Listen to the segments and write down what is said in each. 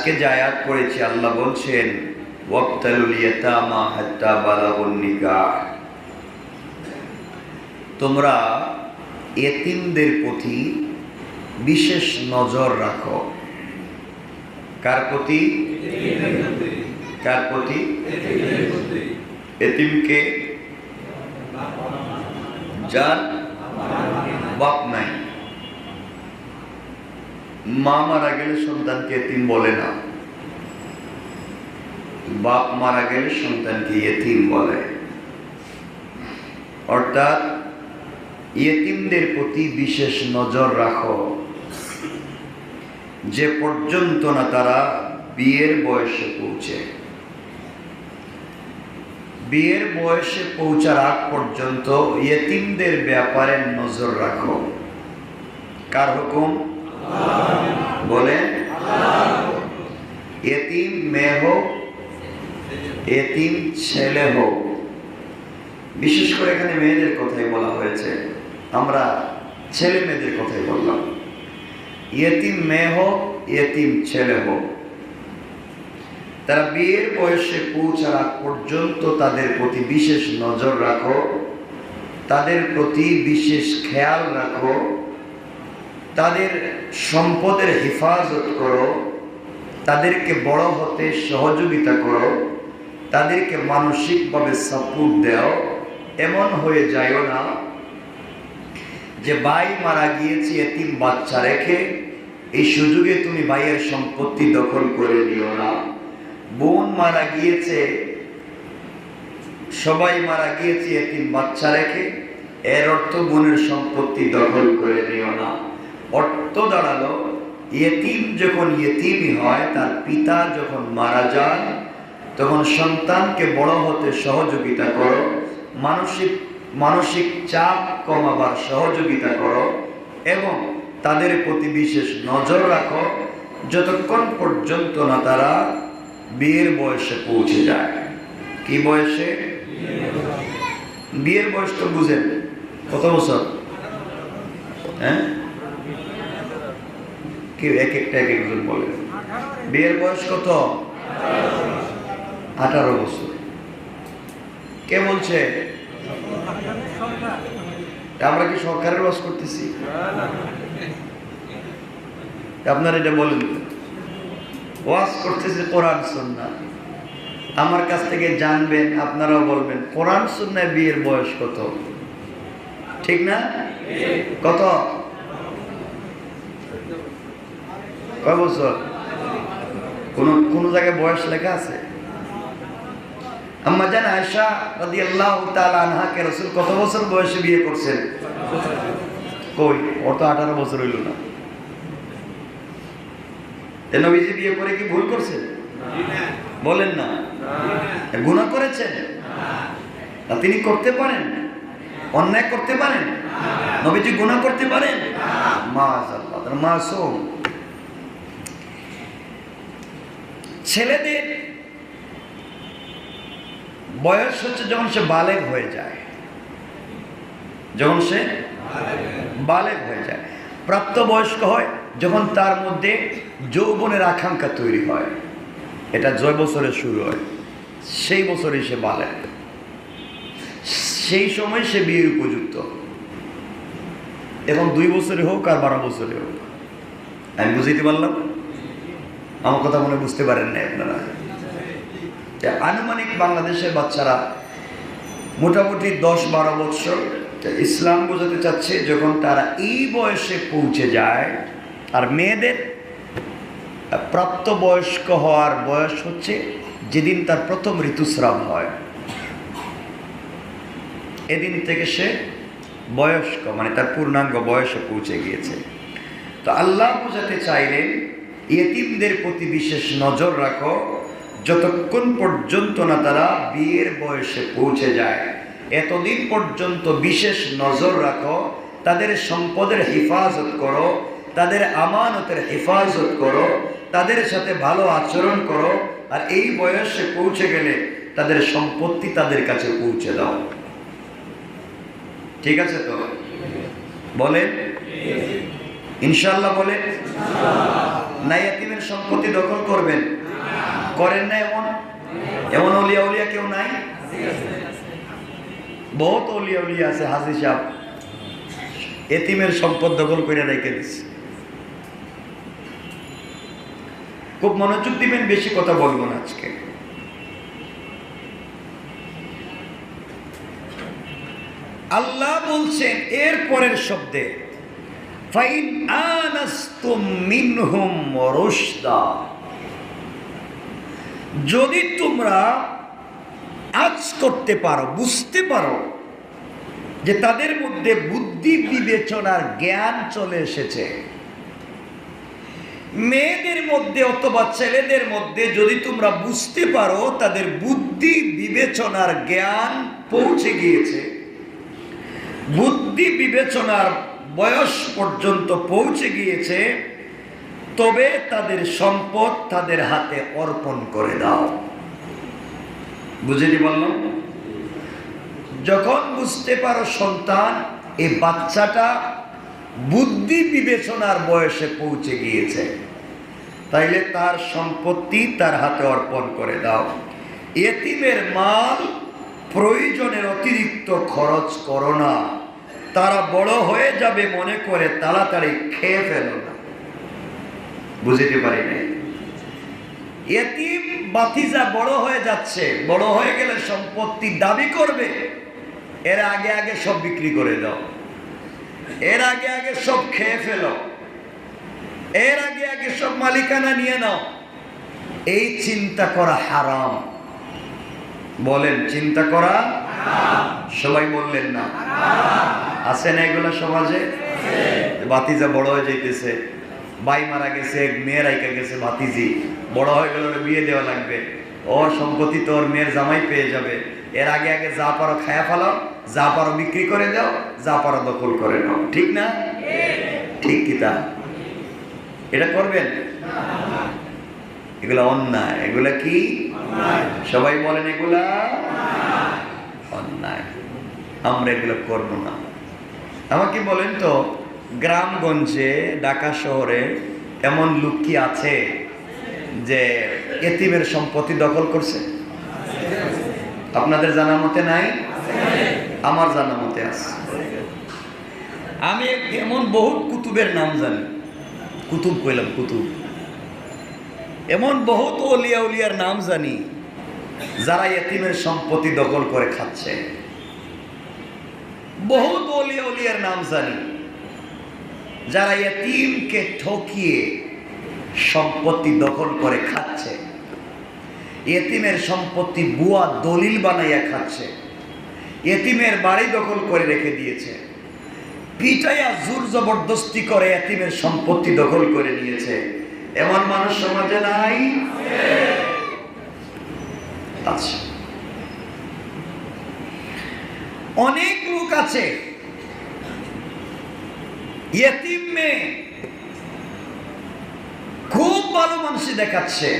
কে যে আয়াত পড়েছি আল্লাহ বলছেন ওয়াবতালুল ইয়াতামা হাত্তা বালাগুন নিকাহ, তোমরা এতিমদের প্রতি বিশেষ নজর রাখো। কার প্রতি? কার প্রতি? এতিমকে যার বাপ নাই। মা মারা গেলে সন্তানকে এতিম বলে না, বাপ মারা গেলে সন্তানকে এতিম বলে। অর্থাৎ এতিমদের প্রতি বিশেষ নজর রাখো, যে পর্যন্ত না তারা বিয়ের বয়সে পৌঁছে। বিয়ের বয়সে পৌঁছার আগ পর্যন্ত এতিমদের ব্যাপারে নজর রাখো। কার হুকুম? বলে এতিম মেয়ে হোক, এতিম ছেলে হোক, বিশেষ করে এখানে মেয়েদের কথাই বলা হয়েছে, আমরা ছেলে মেয়েদের কথাই বললাম। এতিম মেয়ে হোক, এতিম ছেলে হোক, তারা বিয়ের বয়সে পৌঁছার আগ পর্যন্ত তাদের প্রতি বিশেষ নজর রাখো, তাদের প্রতি বিশেষ খেয়াল রাখো, তাদের সম্পদের হেফাজত করো, তাদেরকে বড় হতে সহযোগিতা করো, তাদেরকে মানসিকভাবে সাপোর্ট দাও। এমন হয়ে যায়ও না যে ভাই মারা গিয়েছে এতিম বাচ্চা রেখে এই সুযোগে তুমি ভাইয়ের সম্পত্তি দখল করে নিও না। বোন মারা গিয়েছে, সবাই মারা গিয়েছে এতিম বাচ্চা রেখে, এর অর্থ বোনের সম্পত্তি দখল করে নিও না। অর্থ দাঁড়ালো এতিম যখন এতিমই হয়, তার পিতা যখন মারা যান তখন সন্তানকে বড় হতে সহযোগিতা করো, মানসিক চাপ কমাবার সহযোগিতা করো এবং তাদের প্রতি বিশেষ নজর রাখো যতক্ষণ পর্যন্ত না তারা বিয়ের বয়সে পৌঁছে যায়। কি বয়সে? বিয়ের বয়স তো বুঝেন কত বছর? হ্যাঁ, কেউ এক একটা এক একজন বলে। বিয়ের বয়স কত? 18 বছর। কে বলছে? আমরা কি সরকারের ওয়াজ করতেছি? আপনারা এটা বলেন, ওয়াজ করতেছে কোরআন সুন্নাহ। আমার কাছ থেকে জানবেন, আপনারাও বলবেন কোরআন সুন্নাহ বিয়ের বয়স কত, ঠিক না? কত? কয় বছর? কোন জায়গায় বয়স লেখা আছে? আম্মা জান আয়েশা রাদিয়াল্লাহু তাআলা আনহাকে রাসূল কত বছর বয়সে বিয়ে করছেন? কই, ওর তো 18 বছর হইল না। নবীজি বিয়ে করে কি ভুল করছেন? বলেন না। গুনাহ করেছেন? তিনি করতে পারেন, অন্যায় করতে পারেন, নবীজি গুনাহ করতে পারেন? মাশাআল্লাহ, মাসুম। ছেলেদের বয়স হচ্ছে যখন সে বালেগ হয়ে যায়, যখন সে বালেগ হয়ে যায়। প্রাপ্তবয়স্ক হয় যখন তার মধ্যে যৌবনের আকাঙ্ক্ষা তৈরি হয়, এটা জয় বছরে শুরু হয়, সেই বছরে সে বালেগ, সেই সময় সে বিয়ের উপযুক্ত। এখন 2 বছরে হোক আর 12 বছরে হোক। আমি বুঝাইতে পারলাম? আমার কথা মনে বুঝতে পারেন না আপনারা? আনুমানিক বাংলাদেশের বাচ্চারা মোটামুটি 10-12 বছর। ইসলাম বোঝাতে চাচ্ছে যখন তারা এই বয়সে পৌঁছে যায়। আর মেয়েদের প্রাপ্তবয়স্ক হওয়ার বয়স হচ্ছে যেদিন তার প্রথম ঋতুস্রাব হয়, এদিন থেকে সে বয়স্ক, মানে তার পূর্ণাঙ্গ বয়সে পৌঁছে গিয়েছে। তো আল্লাহ বোঝাতে চাইলেন এতিমদের প্রতি বিশেষ নজর রাখো যতক্ষণ পর্যন্ত না তারা বিয়ের বয়সে পৌঁছে যায়। এতদিন পর্যন্ত বিশেষ নজর রাখো, তাদের সম্পদের হেফাজত করো, তাদের আমানতের হেফাজত করো, তাদের সাথে ভালো আচরণ করো। আর এই বয়সে পৌঁছে গেলে তাদের সম্পত্তি তাদের কাছে পৌঁছে দাও। ঠিক আছে তো? বলেন ইনশাআল্লাহ, বলেন। না এতিমের সম্পত্তি দখল করবেন? করেন না? এমন এমন অলিয়া উলিয়া কেউ নাই? বহুত অলিয়া উলিয়া আছে, হাজী সাহেব এতিমের সম্পদ দখল করে রেখে দিচ্ছে। খুব মনোযোগ দিবেন, বেশি কথা বলবো না আজকে। আল্লাহ বলছেন এর পরের শব্দে, ফাইন আনাস্তুম মিনহুম রুশদা, যদি তোমরা আজ করতে পারো, বুঝতে পারো যে তাদের মধ্যে বুদ্ধি বিবেচনার জ্ঞান চলে এসেছে, মেয়েদের মধ্যে অথবা ছেলেদের মধ্যে যদি তোমরা বুঝতে পারো তাদের বুদ্ধি বিবেচনার জ্ঞান পৌঁছে গিয়েছে, বুদ্ধি বিবেচনার বয়স পর্যন্ত পৌঁছে গিয়েছে, তবে তাদের সম্পদ তাদের হাতে অর্পণ করে দাও। বুঝেনি বললাম? যখন বুঝতে পারো সন্তান এই বাচ্চাটা বুদ্ধি বিবেচনার বয়সে পৌঁছে গিয়েছে, তাইলে তার সম্পত্তি তার হাতে অর্পণ করে দাও। এতিমের মাল প্রয়োজনের অতিরিক্ত খরচ করো না, তারা বড় হয়ে যাবে মনে করে তাড়াতাড়ি খেয়ে ফেলো না। বুঝতে পারি না? এতিম বাতিজা বড় হয়ে যাচ্ছে, বড় হয়ে গেলে সম্পত্তি দাবি করবে, এর আগে আগে সব বিক্রি করে দাও, এর আগে আগে সব খেয়ে ফেলো, এর আগে আগে সব মালিকানা নিয়ে নাও। এই চিন্তা করা হারাম। বলেন চিন্তা করা? সবাই বললেন না? আছে না এগুলো সমাজে? বাতিজা বড় হয়ে যাইতেছে, ভাই মারা গেছে, মেয়ের আইকা গেছে, ভাতিজি বড় হয়ে গেল, বিয়ে দেওয়া লাগবে, ওর সম্পত্তি তো ওর মেয়ের জামাই পেয়ে যাবে, এর আগে আগে যা পারো খায়া ফেলাও, যা পারো বিক্রি করে দাও, যা পারো দখল করে নাও। ঠিক না? ঠিক কি তা? এটা করবেন? এগুলা অন্যায়। এগুলা কি? সবাই বলেন এগুলা অন্যায়। আমরা এগুলো করবো না। আমাকে বলেন তো, গ্রামগঞ্জে ঢাকা শহরে এমন লোক কি আছে যে এতিমের সম্পত্তি দখল করছে? আপনাদের জানা মতে নাই? আমার জানা মতে আছে। আমি এমন বহুত কুতুবের নাম জানি। কুতুব কইলাম, কুতুব। এমন বহুত ওলিয়া উলিয়ার নাম জানি যারা এতিমের সম্পত্তি দখল করে খাচ্ছে। বহুত ওলিয়া উলিয়ার নাম জানি যারা এতিমকে ঠকিয়ে সম্পত্তি দখল করে খাচ্ছে, এতিমের সম্পত্তি বুয়া দলিল বানাইয়া খাচ্ছে, এতিমের বাড়ি দখল করে রেখে দিয়েছে, পিটাইয়া জোর জবরদস্তি করে এতিমের সম্পত্তি দখল করে নিয়েছে। এমন মানুষ সমাজে নাই? আচ্ছা, অনেক লোক আছে এতিম মেয়ে খুব ভালো মানুষ দেখাচ্ছে,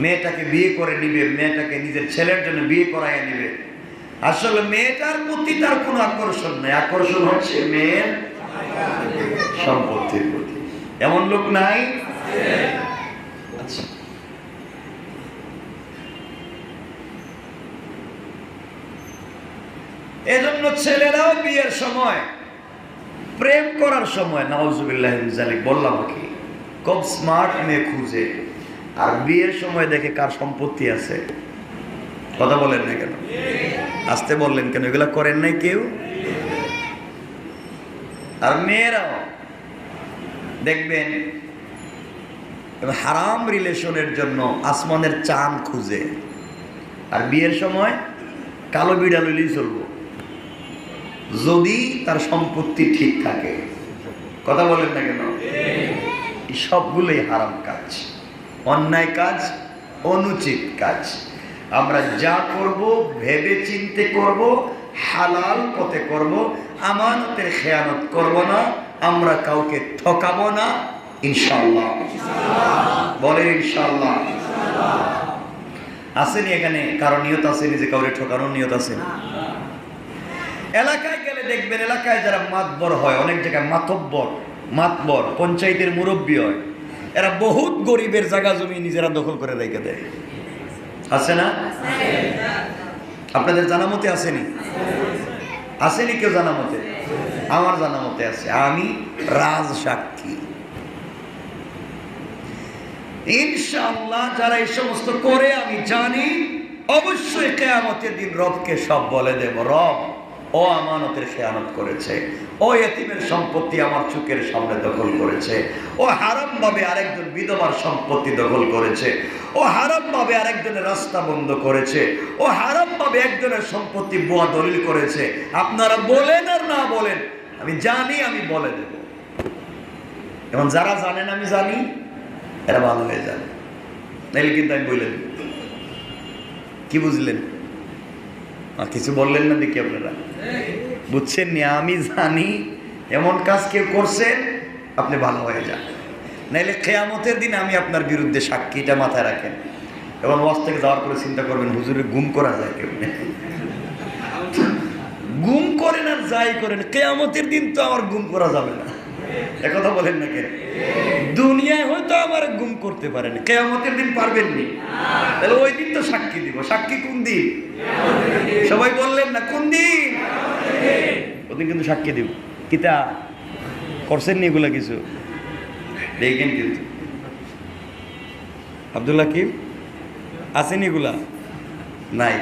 মেয়েটাকে বিয়ে করে নিবে, মেয়েটাকে নিজের ছেলের জন্য বিয়ে করাইয়া নিবে। আসলে মেয়েটার প্রতি তার কোনো আকর্ষণ নেই, আকর্ষণ হচ্ছে মেয়ের সম্পত্তির প্রতি। এমন লোক নাই? আচ্ছা, এজন্য ছেলেরাও বিয়ের সময়, প্রেম করার সময়, নাউজুবিল্লাহ মিন যালিক, বললাম কি খুব স্মার্ট মেয়ে খুঁজে, আর বিয়ের সময় দেখে কার সম্পত্তি আছে। কথা বলেন না কেন? আসতে বললেন কেন? এগুলা করেন নাই কেউ? আর মেয়েরাও দেখবেন হারাম রিলেশনের জন্য আসমানের চাঁদ খুঁজে, আর বিয়ের সময় কালো বিড়াল লইলেই চলবো যদি তার সম্পত্তি ঠিক থাকে। কথা বলেন না কেন? সবগুলোই হারাম কাজ, অন্যায় কাজ, অনুচিত কাজ। আমরা যা করব ভেবে চিন্তে করব, হালাল পথে করব, আমানতের খেয়ানত করব না, আমরা কাউকে ঠকাবো না, ইনশাআল্লাহ। বলেন ইনশাআল্লাহ। আসেনি এখানে কারো নিয়ত আসেনি যে কাউকে ঠকানোর নিয়ত আছে? এলাকায় গেলে দেখবেন, এলাকায় যারা মাতবর হয়, অনেক জায়গায় মাতব্বর, মাতবর, পঞ্চায়েতের মুরব্বী হয়, এরা বহুত গরিবের জায়গা জমি নিজেরা দখল করে রেখে দেয়। আছে না? আপনাদের জানা মতে আসেনি? আসেনি কেউ জানা মতে? আমার জানা মতে আছে, আমি রাজ সাক্ষী। ইনশাআল্লাহ যারা এই সমস্ত করে আমি জানি অবশ্যই কিয়ামতের দিন রবকে সব বলে দেব, রব ও আমানতের খেয়ানত করেছে, ও এতিমের সম্পত্তি আমার চোখের সামনে দখল করেছে, ও হারাম ভাবে আরেকজন বিধবার সম্পত্তি দখল করেছে, ও হারাম ভাবে আরেকজনের রাস্তা বন্ধ করেছে, ও হারাম ভাবে একজনের সম্পত্তি ভুয়া দলিল করেছে। আপনারা বলেন আর না বলেন, আমি জানি, আমি বলে দেব। এবং যারা জানেন আমি জানি, এরা ভালো হয়ে যাবে, নাইলে কিন্তু আমি বলে দেব। কি বুঝলেন? আর কিছু বললেন না দেখি আপনারা, বুঝছেন নি? আমি জানি এমন কাজ কেউ করছেন, আপনি ভালো হয়ে যান, নাইলে কিয়ামতের দিন আমি আপনার বিরুদ্ধে সাক্ষী। এটা মাথায় রাখেন। এবং ওয়াজ থেকে যাওয়ার পরে চিন্তা করবেন, হুজুরের গুম করা যায় কেমনে? গুম করেন আর যাই করেন, কিয়ামতের দিন তো আমার গুম করা যাবে না। একথা বলেন না কেন? দুনিয়ায় হয়তো আমার গুম করতে পারেন, কিয়ামতের দিন পারবেন নি। তাহলে ওই দিন তো সাক্ষী দিব। সাক্ষী কোন দিন? সবাই বললেন না কোন দিন? ওদিন কিন্তু সাক্ষী দিব। কিতা করছেন নি এগুলা কিছু দেখেন কিন্তু। আব্দুল্লাহ কি আসেনি? এগুলা নাই।